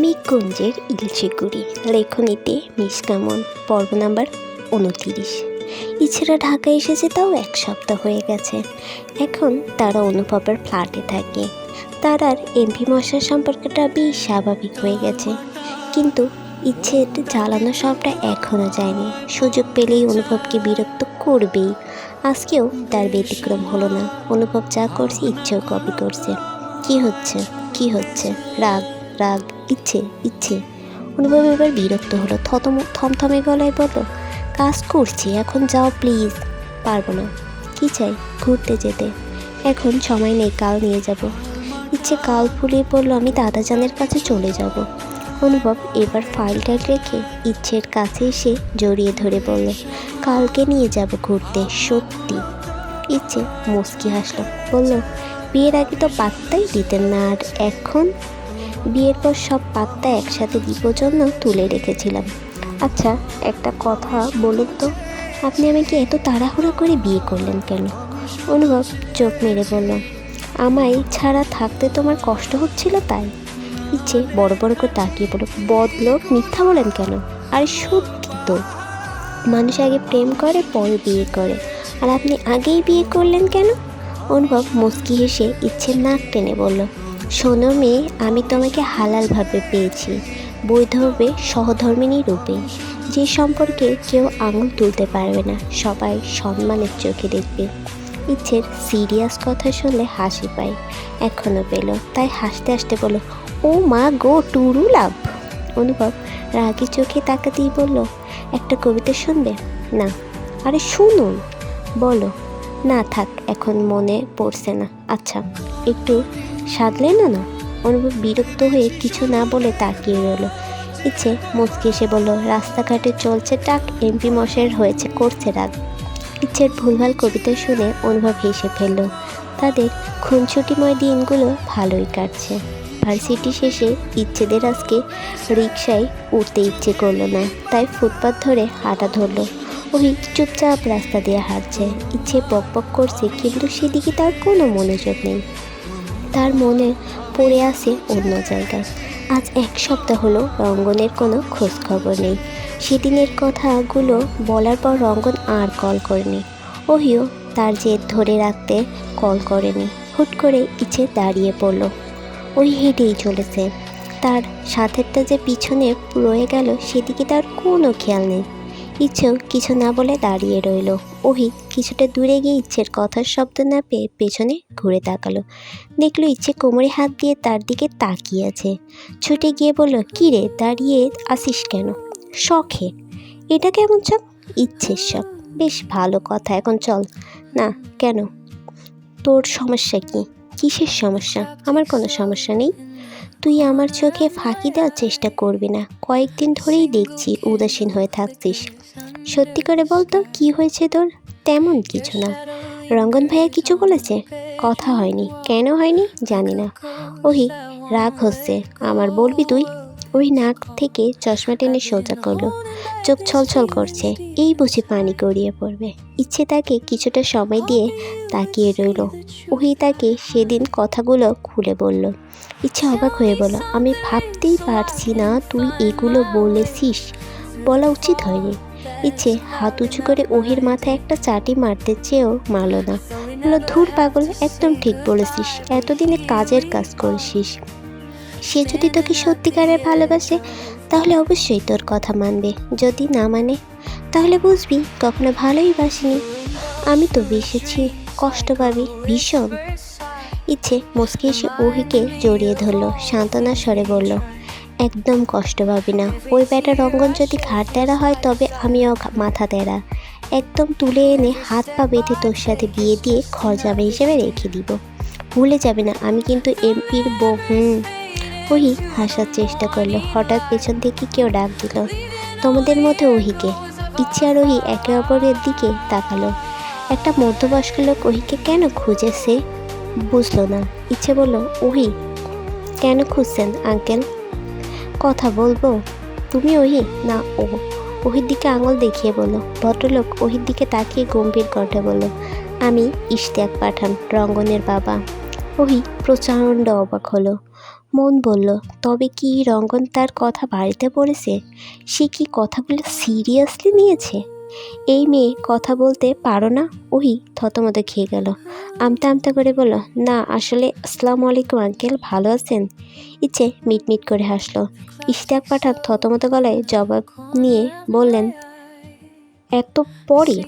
মেঘগঞ্জের ইলশেগুড়ি লেখনীতে miss come on পর্ব number 29। ইচ্ছেরা ঢাকায় এসেছে, তাও 1 সপ্তাহ হয়ে গেছে। এখন তারা অনুভবের ফ্ল্যাটে থাকে। তার আর এমপি মশার সম্পর্কটা বেশ স্বাভাবিক হয়ে গেছে, কিন্তু ইচ্ছের জ্বালানো সবটা এখনও যায়নি। সুযোগ পেলেই অনুভবকে বিরক্ত করবেই। আজকেও তার ব্যতিক্রম হলো না। অনুভব যা করছে ইচ্ছেও কপি করছে। কি হচ্ছে? রাগ রাগ ইচ্ছে। অনুভব এবার বিরক্ত হলো। থমথমে গলায় বলল, কাজ করছি, এখন যাও প্লিজ। পারবো না। কি চাই? ঘুরতে যেতে। এখন সময় নেই, কাল নিয়ে যাব। ইচ্ছে কাল ফুলিয়ে বলল, আমি দাদাজানের কাছে চলে যাব। অনুভব এবার ফাইলটা রেখে ইচ্ছের কাছে এসে জড়িয়ে ধরে বলল, কালকে নিয়ে যাব ঘুরতে, সত্যি। ইচ্ছে মুচকি হাসল, বলল, বিয়ের আগে তো পাত্তাই দিতেন না, আর এখন? বিয়ের পর সব পাত্তা একসাথে দিব জন্য তুলে রেখেছিলাম। আচ্ছা, একটা কথা বলুন তো, আপনি আমাকে এত তাড়াহুড়ো করে বিয়ে করলেন কেন? অনুভব চোখ মেরে বলল, আমায় ছাড়া থাকতে তোমার কষ্ট হচ্ছিল তাই। ইচ্ছে বড় বড় করে তাকিয়ে বলল, বদলোক, মিথ্যা বলেন কেন? আরে সত্যি তো, মানুষ আগে প্রেম করে পরে বিয়ে করে, আর আপনি আগেই বিয়ে করলেন কেন? অনুভব মুচকি হেসে ইচ্ছের নাক টেনে বলল, শোনো মেয়ে, আমি তোমাকে হালালভাবে পেয়েছি, বৈধভাবে, সহধর্মিণী রূপে। যে সম্পর্কে কেউ আঙুল তুলতে পারবে না, সবাই সম্মানের চোখে দেখবে। ইচ্ছের সিরিয়াস কথা শুনলে হাসি পায়, এখনও পেল, তাই হাসতে হাসতে বলল, ও মা গো, টুরু লাভ। অনুভব রাগি চোখে তাকাতেই বলল, একটা কবিতা শুনবে? না। আরে শুনুন। বলো। না থাক, এখন মনে পড়ছে না। আচ্ছা, একটু সাধলে না। অনুভব বিরক্ত হয়ে কিছু না বলে তাকিয়ে রইল। ইচ্ছে মুচকি এসে বলল, রাস্তাঘাটে চলছে টাক, এমপি মশাইয়ের হয়েছে, করছে রাগ। ইচ্ছের ভুলভাল কবিতা শুনে অনুভব হেসে ফেলল। তাদের খুনছুটিময় দিনগুলো ভালোই কাটছে। ভার্সিটি শেষে ইচ্ছেদের আজকে রিকশায় উঠতে ইচ্ছে করলো না, তাই ফুটপাথ ধরে হাঁটা ধরলো। ওই চুপচাপ রাস্তা দিয়ে হাঁটছে। ইচ্ছে বকবক করছে, কিন্তু সেদিকে তার কোনো মনোযোগ নেই। তার মনে পড়ে আসে অন্য জায়গায়। আজ 1 সপ্তাহ হলো রঙ্গনের কোনো খোঁজ খবর নেই। সেদিনের কথাগুলো বলার পর রঙ্গন আর কল করেনি। ওহিও তার জেদ ধরে রাখতে কল করেনি। হুট করে ইচ্ছে দাঁড়িয়ে পড়ল। ওই হেঁটেই চলেছে। তার সাথেরটা যে পিছনে রয়ে গেল সেদিকে তার কোনো খেয়াল নেই। ইচ্ছেও কিছু না বলে দাঁড়িয়ে রইল। ওহি কিছুটা দূরে গিয়ে ইচ্ছের কথার শব্দ না পেয়ে পেছনে ঘুরে তাকালো। দেখলো ইচ্ছে কোমরে হাত দিয়ে তার দিকে তাকিয়ে আছে। ছুটে গিয়ে বলল, কী রে, দাঁড়িয়ে আসিস কেন? শখে। এটা কেমন শখ? ইচ্ছের শখ। বেশ ভালো কথা, এখন চল। না। কেন? তোর সমস্যা কি? কিসের সমস্যা? আমার কোনো সমস্যা নেই। তুই আমার চোখে ফাঁকি দেওয়ার চেষ্টা করবি না। কয়েকদিন ধরেই দেখছি উদাসীন হয়ে থাকছিস। সত্যি করে বলতো, কি হয়েছে তোর? তেমন কিছু না। রঙ্গন ভাইয়া কিছু বলেছে? কথা হয়নি। কেন হয়নি জানি না। ওহি রাগ হচ্ছে আমার, বলবি তুই? ওই নাক থেকে চশমা টেনে সোজা করলো। চোখ ছলছল করছে, এই বুঝি পানি গড়িয়ে পড়বে। ইচ্ছে তাকে কিছুটা সময় দিয়ে তাকিয়ে রইল। ওহি তাকে সেদিন কথাগুলো খুলে বলল। ইচ্ছে অবাক হয়ে বলল, আমি ভাবতেই পারছি না তুই এগুলো বলেছিস। বলা উচিত হয়নি। ইচ্ছে হাত উঁচু করে ওহির মাথায় একটা চাটি মারতে চেয়েও মারল না। বলল, ধুর পাগল, একদম ঠিক বলেছিস। এতদিনে কাজের কাজ করছিস। সে যদি তোকে সত্যিকারের ভালোবাসে তাহলে অবশ্যই তোর কথা মানবে। যদি না মানে তাহলে বুঝবি কখনো ভালোই বাসিনি। আমি তো বেসেছি, কষ্ট পাবি ভীষণ। ইচ্ছে মুচকি এসে ওহিকে জড়িয়ে ধরল, সান্ত্বনার স্বরে বলল, একদম কষ্ট পাবি না। ওই ব্যাটা রঙ্গন যদি ঘাট তেরা হয় তবে আমিও মাথা তেরা। একদম তুলে এনে হাত পা বেঁধে তোর সাথে বিয়ে দিয়ে ঘর জামাই হিসেবে রেখে দিব। ভুলে যাবে না, আমি কিন্তু এমপির বউ। ওহি হাসার চেষ্টা করলো। হঠাৎ পেছন থেকে কেউ ডাক দিল, তোমাদের মধ্যে ওহিকে। ইচ্ছে আর ওহি একে অপরের দিকে তাকালো। একটা মধ্যবয়স্ক লোক ওহিকে কেন খুঁজেছে বুঝলো না। ইচ্ছে বলল, ওহি কেন খুঁজছেন আঙ্কেল? কথা বলবো। তুমি ওহি? না ও। ওহির দিকে আঙুল দেখিয়ে বলল। ভদ্রলোক ওহির দিকে তাকিয়ে গম্ভীর কণ্ঠে বলল, আমি ইশতিয়াক পাঠান, রঙ্গনের বাবা। ওহি প্রচণ্ড অবাক হলো। মন বলল, তবে কি রঙ্গন তার কথা বাড়িতে পড়েছে? সে কি কথাগুলো সিরিয়াসলি নিয়েছে? এই মেয়ে কথা বলতে পারো না? ওহি থতমত খেয়ে গেল। আমতা আমতা করে বলল, না আসলে আসসালামু আলাইকুম আঙ্কেল, ভালো আছেন? ইচ্ছে মিটমিট করে হাসলো। ইশতিয়াক পাঠান থতমত গলায় জবাব নিয়ে বললেন, এত পরে?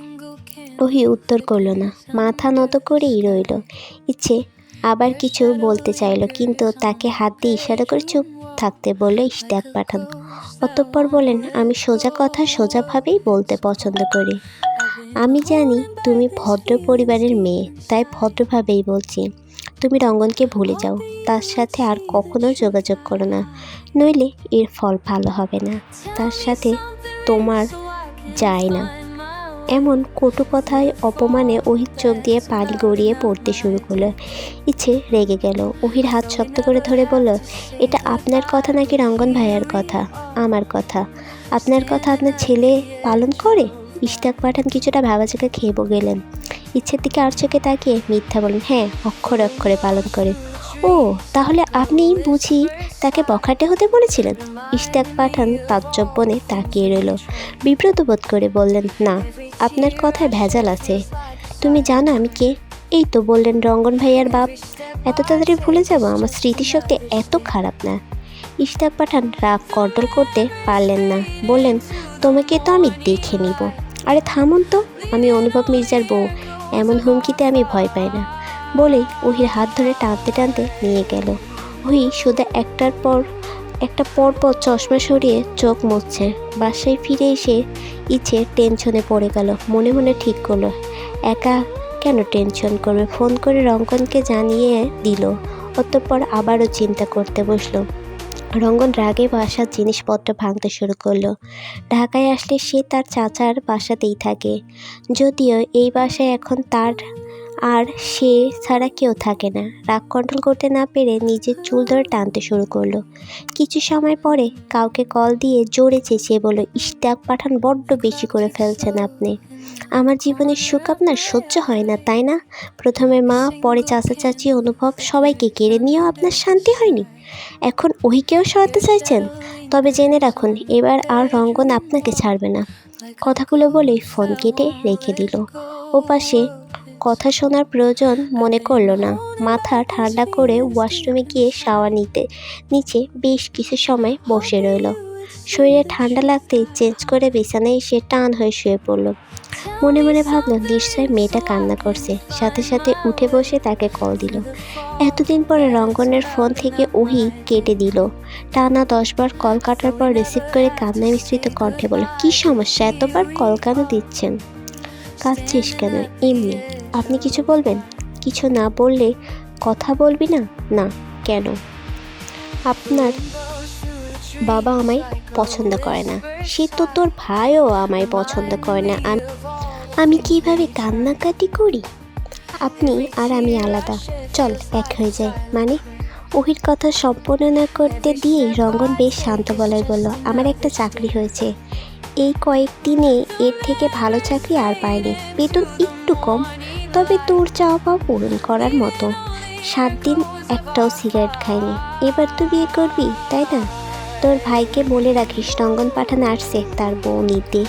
ওহি উত্তর করল না, মাথা নত করেই রইল। ইচ্ছে আবার কিছু বলতে চাইল, কিন্তু তাকে হাত দিয়ে ইশারা করে চুপ থাকতে বলল ইশতিয়াক পাঠান। অতঃপর বলেন, আমি সোজা কথা সোজাভাবেই বলতে পছন্দ করি। আমি জানি তুমি ভদ্র পরিবারের মেয়ে, তাই ভদ্রভাবেই বলছি। তুমি রঙ্গনকে ভুলে যাও, তার সাথে আর কখনো যোগাযোগ করো না, নইলে এর ফল ভালো হবে না। তার সাথে তোমার যায় না। এমন কটু কথায় অপমানে ওহির চোখ দিয়ে পানি গড়িয়ে পড়তে শুরু করলো। ইচ্ছে রেগে গেল। ওহির হাত শক্ত করে ধরে বলল, এটা আপনার কথা নাকি রঙ্গন ভাইয়ার কথা? আমার কথা। আপনার কথা আপনার ছেলে পালন করে? ইশতিয়াক পাঠান কিছুটা ভাবাচোকা খেয়ে গেলেন। ইচ্ছের দিকে আর চোখে তাকিয়ে মিথ্যা বলেন, হ্যাঁ অক্ষরে অক্ষরে পালন করে। ও, তাহলে আপনি বুঝি তাকে বখাটে হতে বলেছিলেন? ইশতিয়াক পাঠান তাজ্জব বনে তাকিয়ে রইল। বিব্রত বোধ করে বললেন, না, আপনার কথায় ভেজাল আছে। তুমি জানো আমি কে? এই তো বললেন রঙ্গন ভাইয়ার বাপ। এত তাড়াতাড়ি ভুলে যাব? আমার স্মৃতিশক্তি এত খারাপ না। ইশতিয়াক পাঠান রাগ কন্ট্রোল করতে পারলেন না, বললেন, তোমাকে তো আমি দেখে নিব। আরে থামুন তো, আমি অনুভব মির্জার বউ, এমন হুমকিতে আমি ভয় পাই না। বলেই ওহির হাত ধরে টানতে টানতে নিয়ে গেল। ওহি শুধু একটা পর চশমা সরিয়ে চোখ মুছছে। বাসায় ফিরে এসে ইচ্ছে টেনশনে পড়ে গেল। মনে মনে ঠিক করলো, একা কেন টেনশন করবে, ফোন করে রঙ্গনকে জানিয়ে দিল। অতঃপর আবারও চিন্তা করতে বসলো। রঙ্গন রাগে বাসার জিনিসপত্র ভাঙতে শুরু করলো। ঢাকায় আসলে সে তার চাচার বাসাতেই থাকে, যদিও এই বাসায় এখন তার আর সে ছাড়া কেউ থাকে না। রাগ কন্ট্রোল করতে না পেরে নিজের চুল ধরে টানতে শুরু করলো। কিছু সময় পরে কাউকে কল দিয়ে জোরে চেঁচিয়ে বলল, ইশতিয়াক পাঠান, বড্ড বেশি করে ফেলছেন আপনি। আমার জীবনের সুখ আপনার সহ্য হয় না, তাই না? প্রথমে মা, পরে চাচা চাচি, অনুভব, সবাইকে কেড়ে নিয়েও আপনার শান্তি হয়নি। এখন ওহিকেও সরাতে চাইছেন? তবে জেনে রাখুন, এবার আর রঙ্গন আপনাকে ছাড়বে না। কথাগুলো বলেই ফোন কেটে রেখে দিল। ওপাশে কথা শোনার প্রয়োজন মনে করল না। মাথা ঠান্ডা করে ওয়াশরুমে গিয়ে শাওয়ার নিচে বেশ কিছু সময় বসে রইল। শরীরে ঠান্ডা লাগতেই চেঞ্জ করে বিছানায় এসে টান হয়ে শুয়ে পড়ল। মনে মনে ভাবল, নিশ্চয় মেয়েটা কান্না করছে। সাথে সাথে উঠে বসে তাকে কল দিল। এতদিন পরে রঙ্গনের ফোন থেকে ওহি কেটে দিল। টানা 10 বার কল কাটার পর রিসিভ করে কান্নায় মিশ্রিত কণ্ঠে বলল, কী সমস্যা, এতবার কল কেন দিচ্ছেন? কাঁদছিস কেন? এমনি। আপনি কিছু বলবেন? কিছু না বললে কথা বলবি না? না। কেন? আপনার বাবা আমায় পছন্দ করে না। সে তো তোর ভাইও আমায় পছন্দ করে না। আমি কিভাবে কান্নাকাটি করি? আপনি আর আমি আলাদা, চল এক হয়ে যায়। মানে? ওহির কথা সম্পূর্ণ না করতে দিয়ে রঙ্গন বেশ শান্ত গলায় বলল, আমার একটা চাকরি হয়েছে। এই কয়েকদিনে এর থেকে ভালো চাকরি আর পাইনি। বেতন একটু কম, তবে তোর চাওয়া পাওয়া পূরণ করার মতো। 7 দিন একটাও সিগারেট খাইনি। এবার তো বিয়ে করবি, তাই না? তোর ভাইকে বলে রাখিস রঙ্গন পাঠান আসছে তার বউ নিতে।